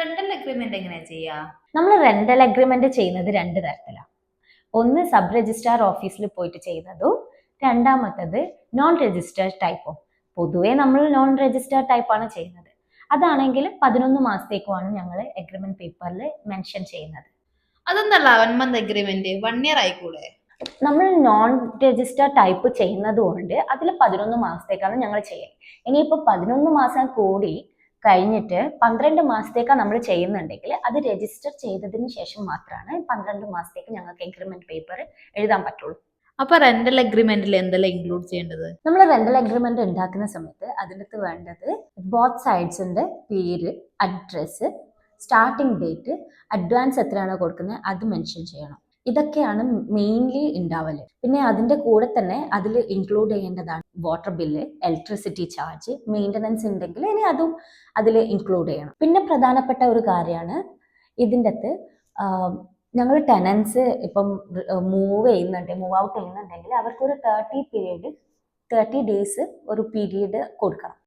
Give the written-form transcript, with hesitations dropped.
Rental agreement എങ്ങനെയാ ചെയ്യാ? നമ്മൾ റെന്റൽ അഗ്രിമെന്റ് ചെയ്യുന്നത് രണ്ട് തരത്തിലാണ്. ഒന്ന് സബ് രജിസ്ട്രാർ ഓഫീസിൽ പോയിട്ട് ചെയ്യുന്നതും രണ്ടാമത്തത് നോൺ രജിസ്റ്റേർഡ് ടൈപ്പും. പൊതുവേ നമ്മൾ നോൺ രജിസ്റ്റേർഡ് ടൈപ്പാണ് ചെയ്യുന്നത്. അതാണെങ്കിൽ 11 മാസത്തേക്കുമാണ് ഞങ്ങൾ അഗ്രിമെന്റ് പേപ്പറിൽ മെൻഷൻ ചെയ്യുന്നത്. അതെന്താ 11 മന്ത് അഗ്രിമെന്റ് 1 ഇയർ ആയിക്കൂടെ? നമ്മൾ നോൺ രജിസ്റ്റേർഡ് ടൈപ്പ് ചെയ്യുന്നത് കൊണ്ട് അതിൽ 11 മാസത്തേക്കാണ് ഞങ്ങൾ ചെയ്യുന്നത്. ഇനിയിപ്പോൾ 11 മാസം കൂടി കഴിഞ്ഞിട്ട് 12 മാസത്തേക്കാണ് നമ്മൾ ചെയ്യുന്നുണ്ടെങ്കിൽ അത് രജിസ്റ്റർ ചെയ്തതിന് ശേഷം മാത്രമാണ് 12 മാസത്തേക്ക് ഞങ്ങൾക്ക് അഗ്രിമെന്റ് പേപ്പർ എഴുതാൻ പറ്റുള്ളൂ. അപ്പൊ റെന്റൽ അഗ്രിമെന്റിൽ എന്തെല്ലാം ഇൻക്ലൂഡ് ചെയ്യേണ്ടത്? നമ്മൾ റെന്റൽ അഗ്രിമെന്റ് ഉണ്ടാക്കുന്ന സമയത്ത് അതിനകത്ത് വേണ്ടത് ബോത്ത് സൈഡ്സിന്റെ പേര്, അഡ്രസ്സ്, സ്റ്റാർട്ടിംഗ് ഡേറ്റ്, അഡ്വാൻസ് എത്രയാണോ കൊടുക്കുന്നത് അത് മെൻഷൻ ചെയ്യണം. ഇതൊക്കെയാണ് മെയിൻലി ഉണ്ടാവല്. പിന്നെ അതിന്റെ കൂടെ തന്നെ അതിൽ ഇൻക്ലൂഡ് ചെയ്യേണ്ടതാണ് water bill, electricity charge, maintenance ഉണ്ടെങ്കിൽ ഇനി അതും അതിൽ ഇൻക്ലൂഡ് ചെയ്യണം. പിന്നെ പ്രധാനപ്പെട്ട ഒരു കാര്യമാണ് ഇതിൻ്റെ അകത്ത് ഞങ്ങൾ ടെനൻസ് ഇപ്പം മൂവ് ഔട്ട് ചെയ്യുന്നുണ്ടെങ്കിൽ അവർക്കൊരു 30 ഡേയ്സ് ഒരു പീരീഡ് കൊടുക്കണം.